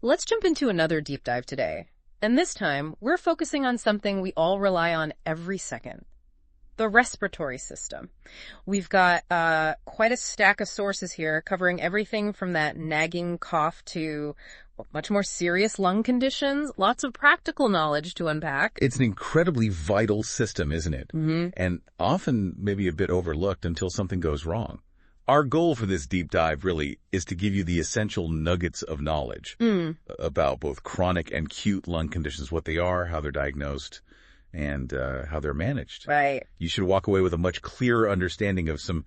Let's jump into another deep dive today. And this time, we're focusing on something we all rely on every second. The respiratory system. We've got quite a stack of sources here covering everything from that nagging cough to much more serious lung conditions. Lots of practical knowledge to unpack. It's an incredibly vital system, isn't it? Mm-hmm. And often maybe a bit overlooked until something goes wrong. Our goal for this deep dive really is to give you the essential nuggets of knowledge about both chronic and acute lung conditions, what they are, how they're diagnosed, and how they're managed. Right. You should walk away with a much clearer understanding of some,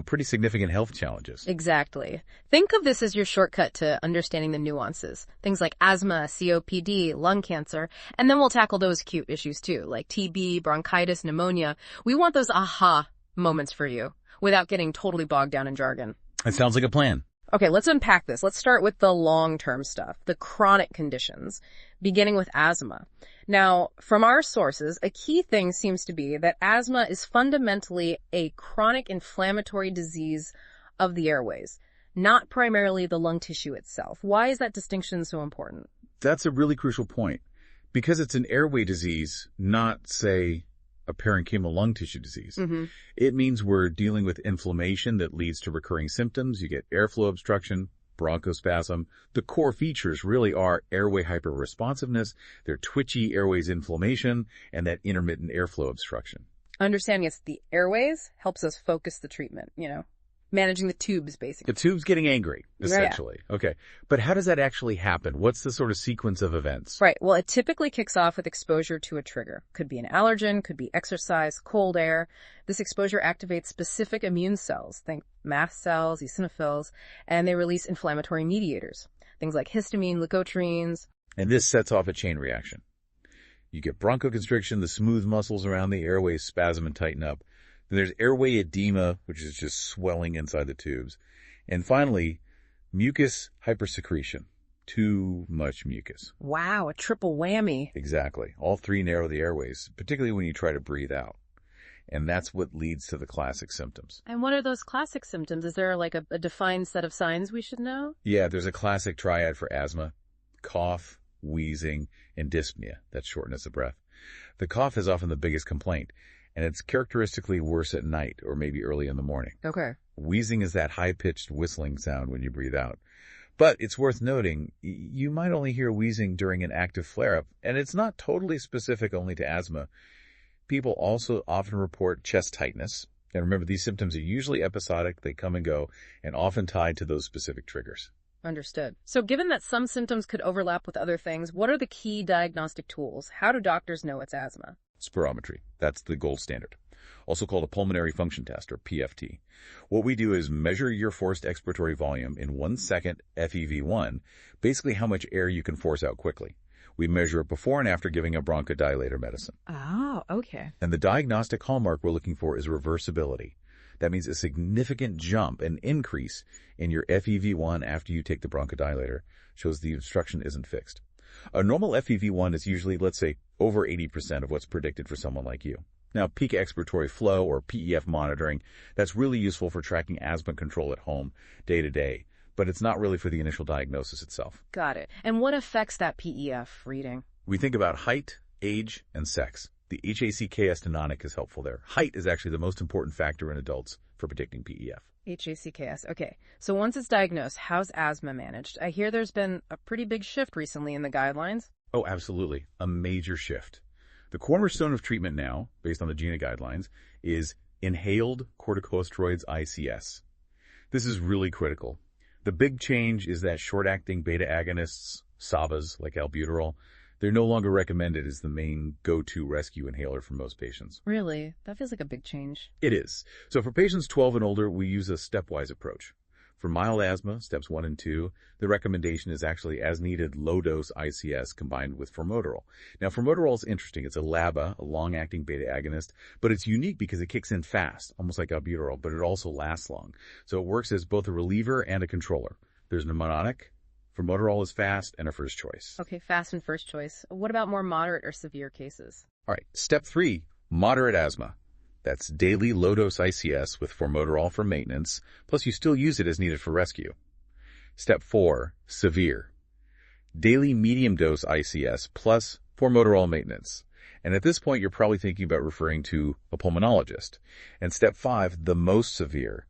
pretty significant health challenges. Exactly. Think of this as your shortcut to understanding the nuances. Things like asthma, COPD, lung cancer, and then we'll tackle those acute issues too, like TB, bronchitis, pneumonia. We want those aha moments for you without getting totally bogged down in jargon. It sounds like a plan. Okay, let's unpack this. Let's start with the long-term stuff, the chronic conditions, beginning with asthma. Now, from our sources, a key thing seems to be that asthma is fundamentally a chronic inflammatory disease of the airways, not primarily the lung tissue itself. Why is that distinction so important? That's a really crucial point. Because it's an airway disease, not, say, a parenchymal lung tissue disease. Mm-hmm. It means we're dealing with inflammation that leads to recurring symptoms. You get airflow obstruction, bronchospasm. The core features really are airway hyperresponsiveness, their twitchy airways inflammation, and that intermittent airflow obstruction. Understanding it's the airways helps us focus the treatment, managing the tubes, basically. The tube's getting angry, essentially. Yeah. Okay. But how does that actually happen? What's the sort of sequence of events? Right. Well, it typically kicks off with exposure to a trigger. Could be an allergen, could be exercise, cold air. This exposure activates specific immune cells, think mast cells, eosinophils, and they release inflammatory mediators, things like histamine, leukotrienes. And this sets off a chain reaction. You get bronchoconstriction, the smooth muscles around the airways spasm and tighten up. Then there's airway edema, which is just swelling inside the tubes. And finally, mucus hypersecretion. Too much mucus. Wow, a triple whammy. Exactly. All three narrow the airways, particularly when you try to breathe out. And that's what leads to the classic symptoms. And what are those classic symptoms? Is there like a defined set of signs we should know? Yeah, there's a classic triad for asthma: cough, wheezing, and dyspnea. That's shortness of breath. The cough is often the biggest complaint, and it's characteristically worse at night or maybe early in the morning. Okay. Wheezing is that high-pitched whistling sound when you breathe out. But it's worth noting, you might only hear wheezing during an active flare-up, and it's not totally specific only to asthma. People also often report chest tightness. And remember, these symptoms are usually episodic, they come and go, and often tied to those specific triggers. Understood. So given that some symptoms could overlap with other things, what are the key diagnostic tools? How do doctors know it's asthma? Spirometry. That's the gold standard. Also called a pulmonary function test, or PFT. What we do is measure your forced expiratory volume in 1 second FEV1, basically how much air you can force out quickly. We measure it before and after giving a bronchodilator medicine. Oh, okay. And the diagnostic hallmark we're looking for is reversibility. That means a significant jump, an increase in your FEV1 after you take the bronchodilator, shows the obstruction isn't fixed. A normal FEV1 is usually, let's say, over 80% of what's predicted for someone like you. Now, peak expiratory flow, or PEF monitoring, that's really useful for tracking asthma control at home, day to day, but it's not really for the initial diagnosis itself. Got it. And what affects that PEF reading? We think about height, age, and sex. The HACKS mnemonic is helpful there. Height is actually the most important factor in adults for predicting PEF. HACKS. Okay. So once it's diagnosed, how's asthma managed? I hear there's been a pretty big shift recently in the guidelines. Oh, absolutely. A major shift. The cornerstone of treatment now, based on the GINA guidelines, is inhaled corticosteroids ICS. This is really critical. The big change is that short-acting beta agonists, SABAs like albuterol, they're no longer recommended as the main go-to rescue inhaler for most patients. Really? That feels like a big change. It is. So for patients 12 and older, we use a stepwise approach. For mild asthma, steps 1 and 2, the recommendation is actually as-needed low-dose ICS combined with formoterol. Now, formoterol is interesting. It's a LABA, a long-acting beta agonist, but it's unique because it kicks in fast, almost like albuterol, but it also lasts long. So it works as both a reliever and a controller. There's mnemonic. Formoterol is fast and a first choice. Okay, fast and first choice. What about more moderate or severe cases? All right, step 3, moderate asthma. That's daily low-dose ICS with formoterol for maintenance, plus you still use it as needed for rescue. Step 4, severe. daily medium-dose ICS plus formoterol maintenance. And at this point, you're probably thinking about referring to a pulmonologist. And step 5, the most severe,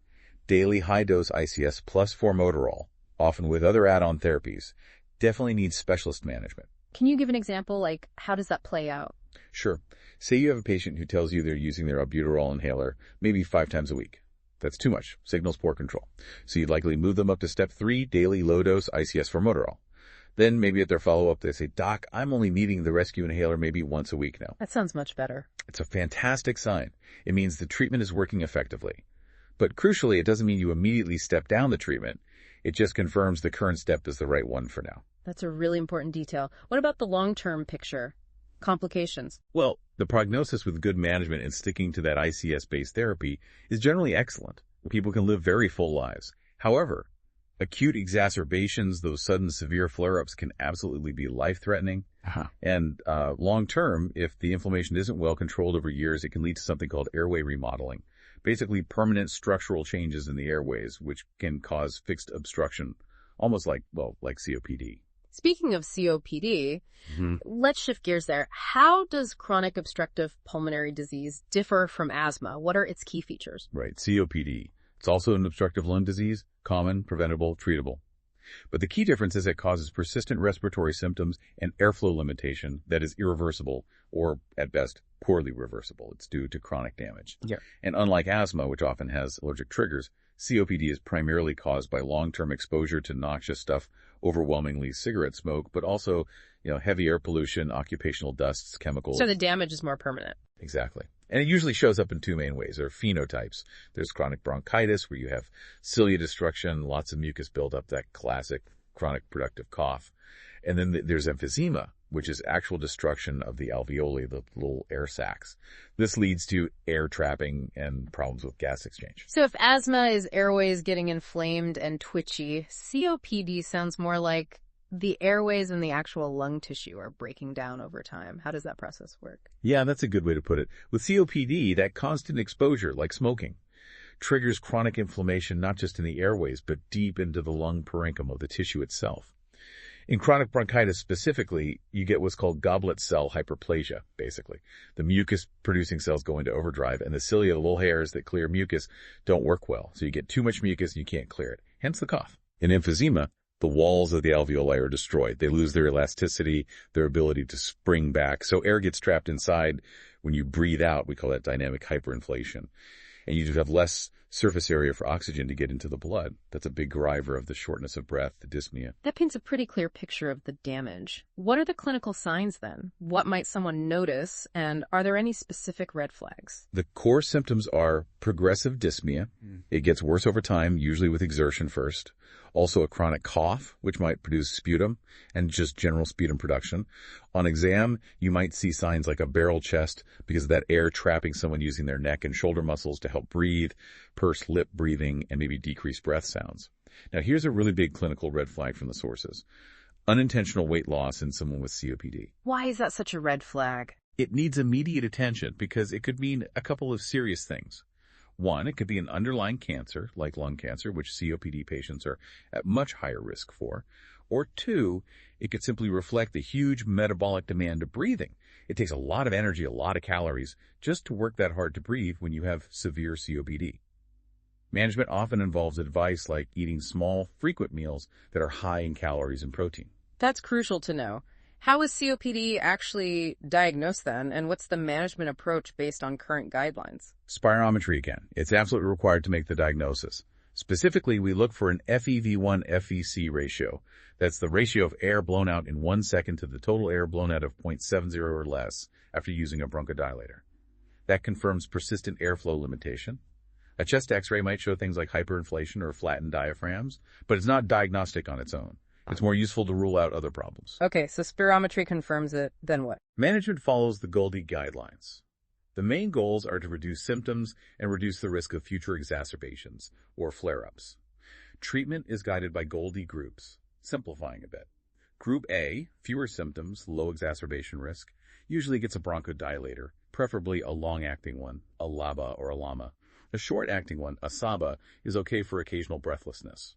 daily high-dose ICS plus formoterol, often with other add-on therapies, definitely needs specialist management. Can you give an example, like how does that play out? Sure. Say you have a patient who tells you they're using their albuterol inhaler maybe 5 times a week. That's too much. Signals poor control. So you'd likely move them up to step 3, daily low-dose ICS formoterol. Then maybe at their follow-up, they say, Doc, I'm only needing the rescue inhaler maybe once a week now. That sounds much better. It's a fantastic sign. It means the treatment is working effectively. But crucially, it doesn't mean you immediately step down the treatment. It just confirms the current step is the right one for now. That's a really important detail. What about the long-term picture? Complications? Well, the prognosis with good management and sticking to that ICS-based therapy is generally excellent. People can live very full lives. However, acute exacerbations, those sudden severe flare-ups, can absolutely be life-threatening. And long-term, if the inflammation isn't well controlled over years, it can lead to something called airway remodeling. Basically, permanent structural changes in the airways, which can cause fixed obstruction, almost like COPD. Speaking of COPD, let's shift gears there. How does chronic obstructive pulmonary disease differ from asthma? What are its key features? Right, COPD. It's also an obstructive lung disease, common, preventable, treatable. But the key difference is it causes persistent respiratory symptoms and airflow limitation that is irreversible or, at best, poorly reversible. It's due to chronic damage. Yeah. And unlike asthma, which often has allergic triggers, COPD is primarily caused by long-term exposure to noxious stuff, overwhelmingly cigarette smoke, but also, heavy air pollution, occupational dusts, chemicals. So the damage is more permanent. Exactly. And it usually shows up in 2 main ways. There are phenotypes. There's chronic bronchitis, where you have cilia destruction, lots of mucus buildup, that classic chronic productive cough. And then there's emphysema, which is actual destruction of the alveoli, the little air sacs. This leads to air trapping and problems with gas exchange. So if asthma is airways getting inflamed and twitchy, COPD sounds more like the airways and the actual lung tissue are breaking down over time. How does that process work? Yeah, that's a good way to put it. With COPD, that constant exposure, like smoking, triggers chronic inflammation not just in the airways, but deep into the lung parenchyma of the tissue itself. In chronic bronchitis specifically, you get what's called goblet cell hyperplasia, basically. The mucus-producing cells go into overdrive, and the cilia, the little hairs that clear mucus, don't work well. So you get too much mucus and you can't clear it. Hence the cough. In emphysema, the walls of the alveoli are destroyed. They lose their elasticity, their ability to spring back. So air gets trapped inside. When you breathe out, we call that dynamic hyperinflation. And you just have less surface area for oxygen to get into the blood. That's a big driver of the shortness of breath, the dyspnea. That paints a pretty clear picture of the damage. What are the clinical signs then? What might someone notice? And are there any specific red flags? The core symptoms are progressive dyspnea. It gets worse over time, usually with exertion first. Also a chronic cough, which might produce sputum and just general sputum production. On exam, you might see signs like a barrel chest because of that air trapping someone using their neck and shoulder muscles to help breathe, pursed lip breathing, and maybe decreased breath sounds. Now, here's a really big clinical red flag from the sources. Unintentional weight loss in someone with COPD. Why is that such a red flag? It needs immediate attention because it could mean a couple of serious things. One, it could be an underlying cancer, like lung cancer, which COPD patients are at much higher risk for. Or 2, it could simply reflect the huge metabolic demand of breathing. It takes a lot of energy, a lot of calories, just to work that hard to breathe when you have severe COPD. Management often involves advice like eating small, frequent meals that are high in calories and protein. That's crucial to know. How is COPD actually diagnosed then, and what's the management approach based on current guidelines? Spirometry again. It's absolutely required to make the diagnosis. Specifically, we look for an FEV1-FVC ratio. That's the ratio of air blown out in 1 second to the total air blown out of 0.70 or less after using a bronchodilator. That confirms persistent airflow limitation. A chest x-ray might show things like hyperinflation or flattened diaphragms, but it's not diagnostic on its own. It's more useful to rule out other problems. Okay, so spirometry confirms it, then what? Management follows the GOLD guidelines. The main goals are to reduce symptoms and reduce the risk of future exacerbations or flare-ups. Treatment is guided by GOLD groups, simplifying a bit. Group A, fewer symptoms, low exacerbation risk, usually gets a bronchodilator, preferably a long-acting one, a LABA or a LAMA. A short-acting one, a SABA, is okay for occasional breathlessness.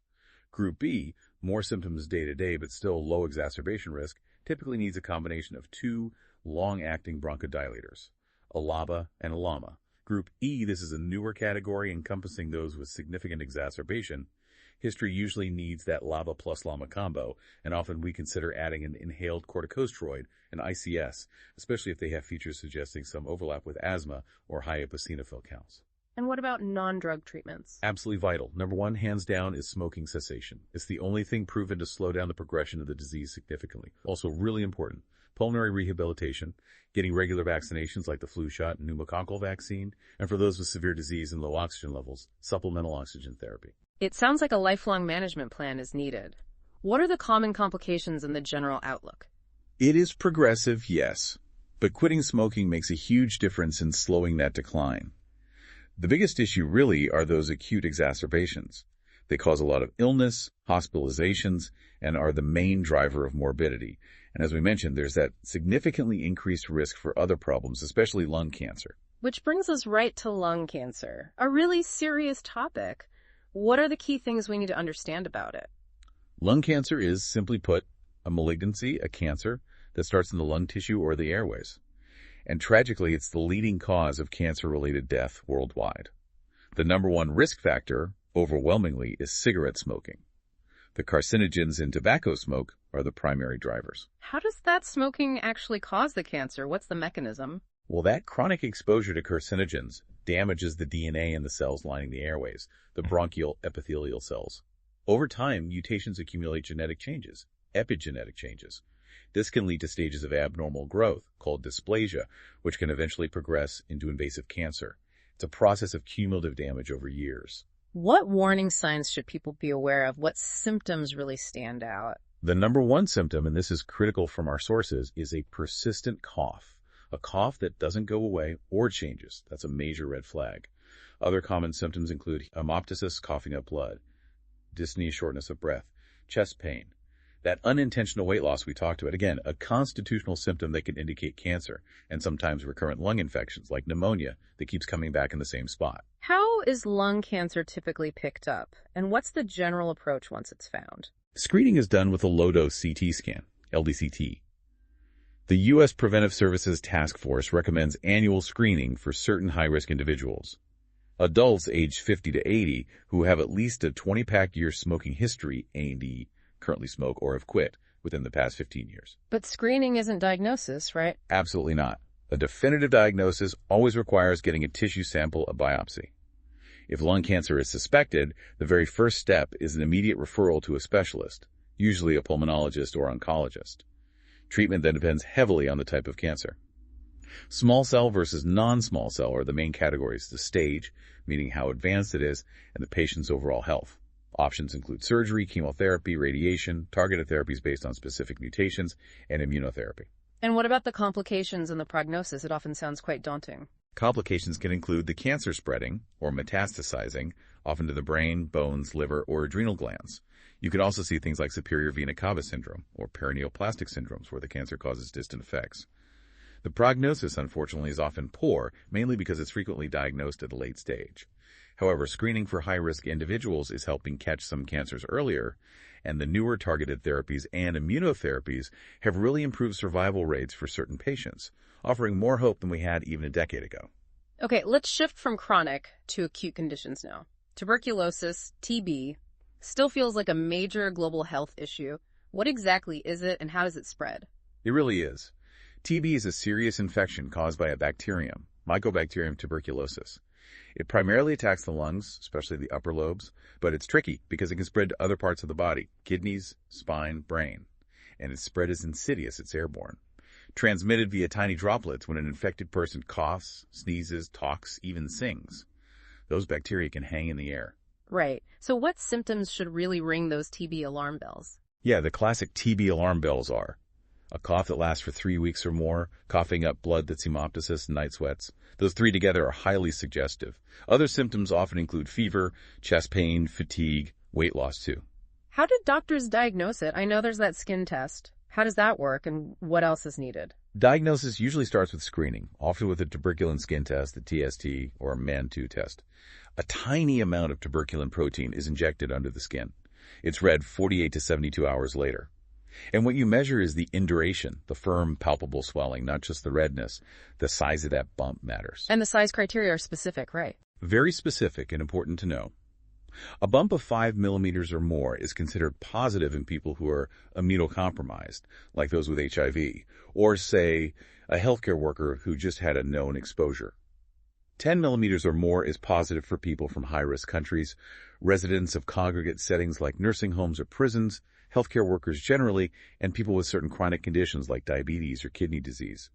Group B, More symptoms day to day, but still low exacerbation risk, typically needs a combination of two long-acting bronchodilators, a LABA and a LAMA. Group E, this is a newer category encompassing those with significant exacerbation. History usually needs that LABA plus LAMA combo, and often we consider adding an inhaled corticosteroid, an ICS, especially if they have features suggesting some overlap with asthma or high eosinophil counts. And what about non-drug treatments? Absolutely vital. Number one, hands down, is smoking cessation. It's the only thing proven to slow down the progression of the disease significantly. Also really important, pulmonary rehabilitation, getting regular vaccinations like the flu shot and pneumococcal vaccine, and for those with severe disease and low oxygen levels, supplemental oxygen therapy. It sounds like a lifelong management plan is needed. What are the common complications in the general outlook? It is progressive, yes, but quitting smoking makes a huge difference in slowing that decline. The biggest issue really are those acute exacerbations. They cause a lot of illness, hospitalizations, and are the main driver of morbidity. And as we mentioned, there's that significantly increased risk for other problems, especially lung cancer. Which brings us right to lung cancer, a really serious topic. What are the key things we need to understand about it? Lung cancer is, simply put, a malignancy, a cancer, that starts in the lung tissue or the airways. And tragically, it's the leading cause of cancer-related death worldwide. The number one risk factor, overwhelmingly, is cigarette smoking. The carcinogens in tobacco smoke are the primary drivers. How does that smoking actually cause the cancer? What's the mechanism? Well, that chronic exposure to carcinogens damages the DNA in the cells lining the airways, the bronchial epithelial cells. Over time, mutations accumulate genetic changes, epigenetic changes. This can lead to stages of abnormal growth, called dysplasia, which can eventually progress into invasive cancer. It's a process of cumulative damage over years. What warning signs should people be aware of? What symptoms really stand out? The number one symptom, and this is critical from our sources, is a persistent cough. A cough that doesn't go away or changes. That's a major red flag. Other common symptoms include hemoptysis, coughing up blood, dyspnea, shortness of breath, chest pain. That unintentional weight loss we talked about, again, a constitutional symptom that can indicate cancer, and sometimes recurrent lung infections like pneumonia that keeps coming back in the same spot. How is lung cancer typically picked up, and what's the general approach once it's found? Screening is done with a low-dose CT scan, LDCT. The U.S. Preventive Services Task Force recommends annual screening for certain high-risk individuals. Adults aged 50 to 80 who have at least a 20-pack year smoking history, A&E, currently smoke or have quit within the past 15 years. But screening isn't diagnosis, right? Absolutely not. A definitive diagnosis always requires getting a tissue sample, a biopsy. If lung cancer is suspected, the very first step is an immediate referral to a specialist, usually a pulmonologist or oncologist. Treatment then depends heavily on the type of cancer. Small cell versus non-small cell are the main categories: the stage, meaning how advanced it is, and the patient's overall health. Options include surgery, chemotherapy, radiation, targeted therapies based on specific mutations, and immunotherapy. And what about the complications and the prognosis? It often sounds quite daunting. Complications can include the cancer spreading or metastasizing, often to the brain, bones, liver, or adrenal glands. You could also see things like superior vena cava syndrome or paraneoplastic syndromes where the cancer causes distant effects. The prognosis, unfortunately, is often poor, mainly because it's frequently diagnosed at a late stage. However, screening for high-risk individuals is helping catch some cancers earlier, and the newer targeted therapies and immunotherapies have really improved survival rates for certain patients, offering more hope than we had even a decade ago. Okay, let's shift from chronic to acute conditions now. Tuberculosis, TB, still feels like a major global health issue. What exactly is it, and how does it spread? It really is. TB is a serious infection caused by a bacterium, Mycobacterium tuberculosis. It primarily attacks the lungs, especially the upper lobes, but it's tricky because it can spread to other parts of the body, kidneys, spine, brain. And its spread is insidious, it's airborne. Transmitted via tiny droplets when an infected person coughs, sneezes, talks, even sings. Those bacteria can hang in the air. Right. So what symptoms should really ring those TB alarm bells? Yeah, the classic TB alarm bells are a cough that lasts for 3 weeks or more, coughing up blood that's hemoptysis, and night sweats. Those three together are highly suggestive. Other symptoms often include fever, chest pain, fatigue, weight loss too. How did doctors diagnose it? I know there's that skin test. How does that work, and what else is needed? Diagnosis usually starts with screening, often with a tuberculin skin test, the TST, or a Mantoux test. A tiny amount of tuberculin protein is injected under the skin. It's read 48 to 72 hours later. And what you measure is the induration, the firm, palpable swelling, not just the redness. The size of that bump matters. And the size criteria are specific, right? Very specific and important to know. A bump of 5 millimeters or more is considered positive in people who are immunocompromised, like those with HIV, or, say, a healthcare worker who just had a known exposure. 10 millimeters or more is positive for people from high-risk countries, residents of congregate settings like nursing homes or prisons, healthcare workers generally, and people with certain chronic conditions like diabetes or kidney disease.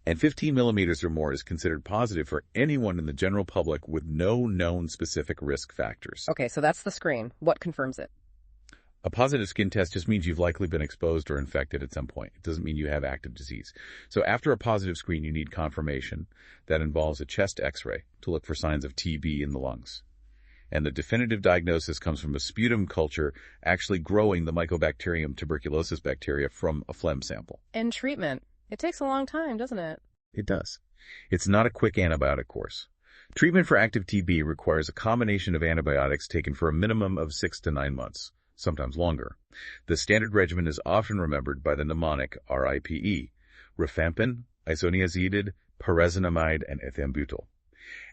And 15 millimeters or more is considered positive for anyone in the general public with no known specific risk factors. Okay, so that's the screen. What confirms it? A positive skin test just means you've likely been exposed or infected at some point. It doesn't mean you have active disease. So after a positive screen, you need confirmation. That involves a chest x-ray to look for signs of TB in the lungs. And the definitive diagnosis comes from a sputum culture actually growing the Mycobacterium tuberculosis bacteria from a phlegm sample. And treatment. It takes a long time, doesn't it? It does. It's not a quick antibiotic course. Treatment for active TB requires a combination of antibiotics taken for a minimum of 6 to 9 months, sometimes longer. The standard regimen is often remembered by the mnemonic RIPE, rifampin, isoniazid, pyrazinamide, and ethambutol.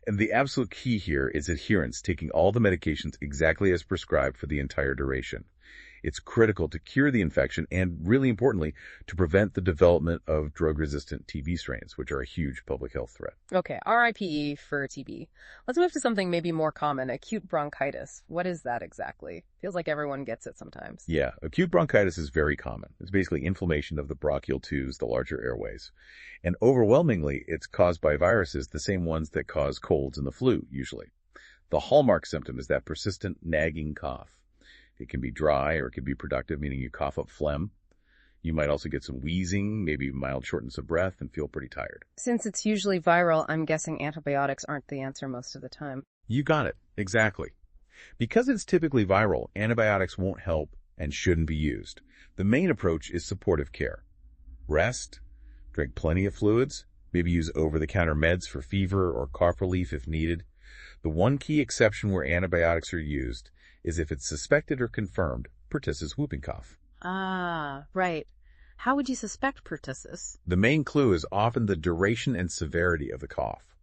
And the absolute key here is adherence, taking all the medications exactly as prescribed for the entire duration. It's critical to cure the infection and, really importantly, to prevent the development of drug-resistant TB strains, which are a huge public health threat. Okay, RIPE for TB. Let's move to something maybe more common, acute bronchitis. What is that exactly? Feels like everyone gets it sometimes. Yeah, acute bronchitis is very common. It's basically inflammation of the bronchial tubes, the larger airways. And overwhelmingly, it's caused by viruses, the same ones that cause colds and the flu, usually. The hallmark symptom is that persistent nagging cough. It can be dry or it can be productive, meaning you cough up phlegm. You might also get some wheezing, maybe mild shortness of breath, and feel pretty tired. Since it's usually viral, I'm guessing antibiotics aren't the answer most of the time. You got it. Exactly. Because it's typically viral, antibiotics won't help and shouldn't be used. The main approach is supportive care. Rest, drink plenty of fluids, maybe use over-the-counter meds for fever or cough relief if needed. The one key exception where antibiotics are used is if it's suspected or confirmed pertussis whooping cough. Ah, right. How would you suspect pertussis? The main clue is often the duration and severity of the cough.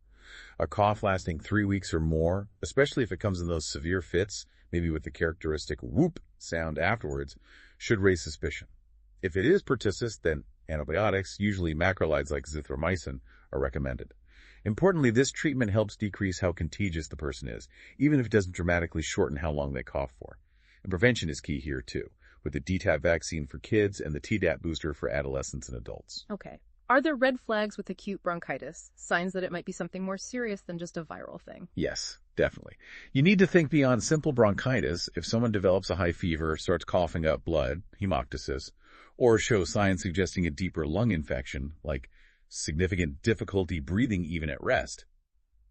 A cough lasting 3 weeks or more, especially if it comes in those severe fits, maybe with the characteristic whoop sound afterwards, should raise suspicion. If it is pertussis, then antibiotics, usually macrolides like azithromycin, are recommended. Importantly, this treatment helps decrease how contagious the person is, even if it doesn't dramatically shorten how long they cough for. And prevention is key here, too, with the DTaP vaccine for kids and the Tdap booster for adolescents and adults. Okay. Are there red flags with acute bronchitis, signs that it might be something more serious than just a viral thing? Yes, definitely. You need to think beyond simple bronchitis. If someone develops a high fever, starts coughing up blood, hemoptysis, or shows signs suggesting a deeper lung infection, like significant difficulty breathing even at rest,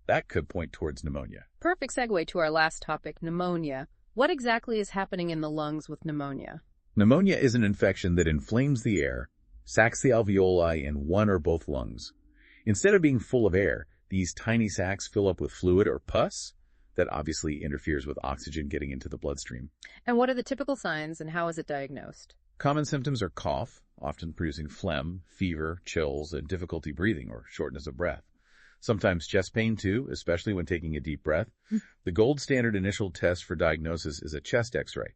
that could point towards pneumonia. Perfect segue to our last topic, pneumonia. What exactly is happening in the lungs with pneumonia? Pneumonia is an infection that inflames the air, sacs the alveoli in one or both lungs. Instead of being full of air, these tiny sacs fill up with fluid or pus that obviously interferes with oxygen getting into the bloodstream. And what are the typical signs and how is it diagnosed? Common symptoms are cough, often producing phlegm, fever, chills, and difficulty breathing or shortness of breath. Sometimes chest pain too, especially when taking a deep breath. The gold standard initial test for diagnosis is a chest x-ray.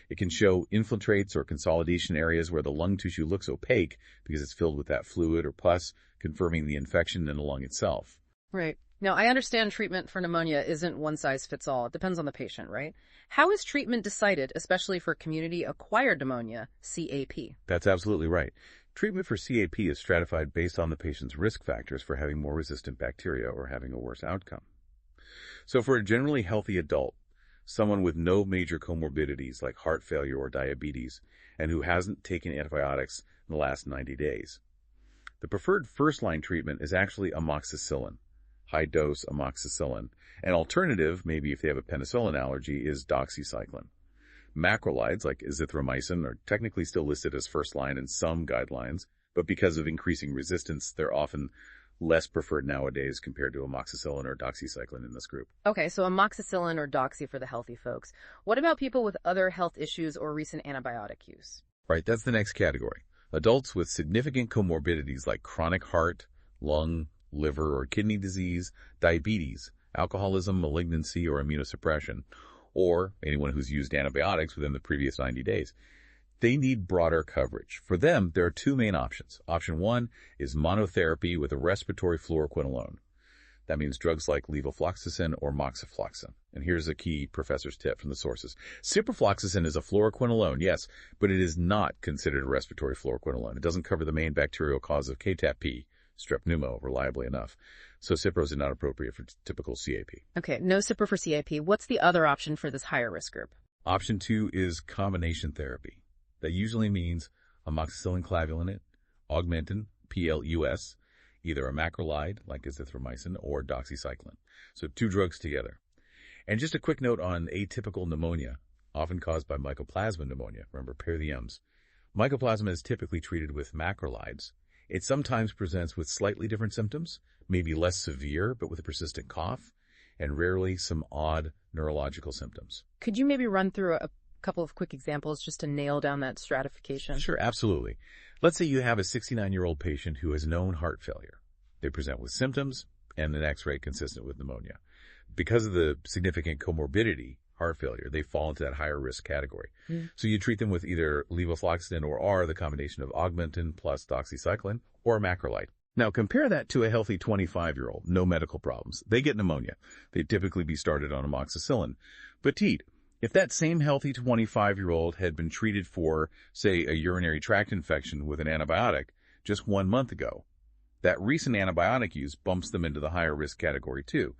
It can show infiltrates or consolidation areas where the lung tissue looks opaque because it's filled with that fluid or pus, confirming the infection in the lung itself. Right. Now, I understand treatment for pneumonia isn't one size fits all. It depends on the patient, right? How is treatment decided, especially for community-acquired pneumonia, CAP? That's absolutely right. Treatment for CAP is stratified based on the patient's risk factors for having more resistant bacteria or having a worse outcome. So for a generally healthy adult, someone with no major comorbidities like heart failure or diabetes, and who hasn't taken antibiotics in the last 90 days, the preferred first-line treatment is actually amoxicillin, high-dose amoxicillin. An alternative, maybe if they have a penicillin allergy, is doxycycline. Macrolides, like azithromycin, are technically still listed as first line in some guidelines, but because of increasing resistance, they're often less preferred nowadays compared to amoxicillin or doxycycline in this group. Okay, so amoxicillin or doxy for the healthy folks. What about people with other health issues or recent antibiotic use? Right, that's the next category. Adults with significant comorbidities like chronic heart, lung, liver, or kidney disease, diabetes, alcoholism, malignancy, or immunosuppression, or anyone who's used antibiotics within the previous 90 days. They need broader coverage. For them, there are two main options. Option one is monotherapy with a respiratory fluoroquinolone. That means drugs like levofloxacin or moxifloxacin. And here's a key professor's tip from the sources. Ciprofloxacin is a fluoroquinolone, yes, but it is not considered a respiratory fluoroquinolone. It doesn't cover the main bacterial cause of KTAP, strep pneumo, reliably enough. So Cipros is not appropriate for typical CAP. Okay, no Cipro for CAP. What's the other option for this higher risk group? Option two is combination therapy. That usually means amoxicillin clavulanate, Augmentin, PLUS, either a macrolide, like azithromycin, or doxycycline. So two drugs together. And just a quick note on atypical pneumonia, often caused by mycoplasma pneumonia. Remember, pair the M's. Mycoplasma is typically treated with macrolides. It sometimes presents with slightly different symptoms, maybe less severe, but with a persistent cough, and rarely some odd neurological symptoms. Could you maybe run through a couple of quick examples just to nail down that stratification? Sure, absolutely. Let's say you have a 69-year-old patient who has known heart failure. They present with symptoms and an X-ray consistent with pneumonia. Because of the significant comorbidity, heart failure, they fall into that higher risk category. So you treat them with either levofloxacin or the combination of Augmentin plus doxycycline, or a macrolide. Now compare that to a healthy 25-year-old, no medical problems. They get pneumonia. They'd typically be started on amoxicillin. But if that same healthy 25-year-old had been treated for, say, a urinary tract infection with an antibiotic just 1 month ago, that recent antibiotic use bumps them into the higher risk category too.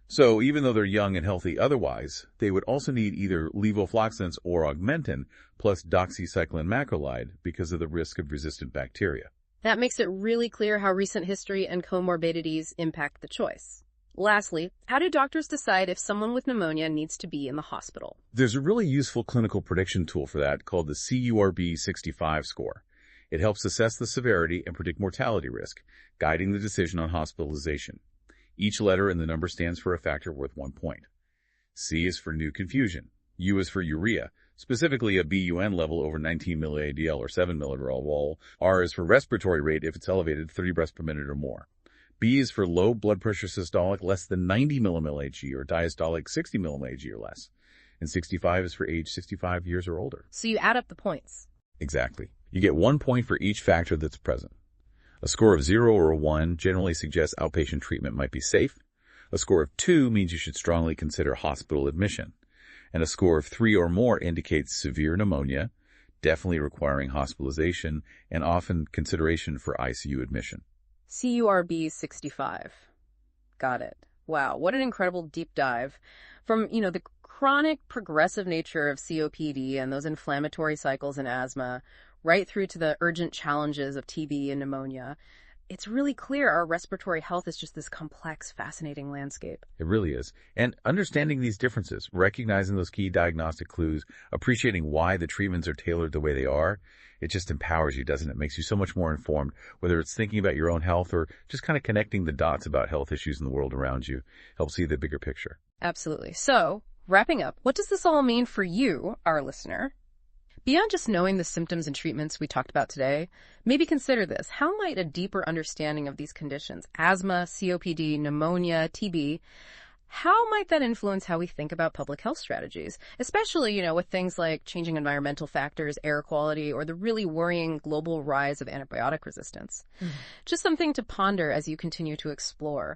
So even though they're young and healthy otherwise, they would also need either levofloxacin or Augmentin plus doxycycline macrolide because of the risk of resistant bacteria. That makes it really clear how recent history and comorbidities impact the choice. Lastly, how do doctors decide if someone with pneumonia needs to be in the hospital? There's a really useful clinical prediction tool for that called the CURB-65 score. It helps assess the severity and predict mortality risk, guiding the decision on hospitalization. Each letter in the number stands for a factor worth 1 point. C is for new confusion. U is for urea, specifically a BUN level over 19 milli-ADL or 7 milli-ADL. R is for respiratory rate if it's elevated 30 breaths per minute or more. B is for low blood pressure systolic less than 90 millimol-Hg or diastolic 60 millimol-Hg or less. And 65 is for age 65 years or older. So you add up the points. Exactly. You get 1 point for each factor that's present. A score of 0 or a 1 generally suggests outpatient treatment might be safe. A score of 2 means you should strongly consider hospital admission. And a score of 3 or more indicates severe pneumonia, definitely requiring hospitalization, and often consideration for ICU admission. CURB 65. Got it. Wow, what an incredible deep dive. From, the chronic progressive nature of COPD and those inflammatory cycles in asthma, right through to the urgent challenges of TB and pneumonia. It's really clear our respiratory health is just this complex, fascinating landscape. It really is. And understanding these differences, recognizing those key diagnostic clues, appreciating why the treatments are tailored the way they are, it just empowers you, doesn't it? It makes you so much more informed, whether it's thinking about your own health or just kind of connecting the dots about health issues in the world around you. Helps see the bigger picture. Absolutely. So, wrapping up, what does this all mean for you, our listener? Beyond just knowing the symptoms and treatments we talked about today, maybe consider this. How might a deeper understanding of these conditions, asthma, COPD, pneumonia, TB, how might that influence how we think about public health strategies? Especially, with things like changing environmental factors, air quality, or the really worrying global rise of antibiotic resistance. Just something to ponder as you continue to explore.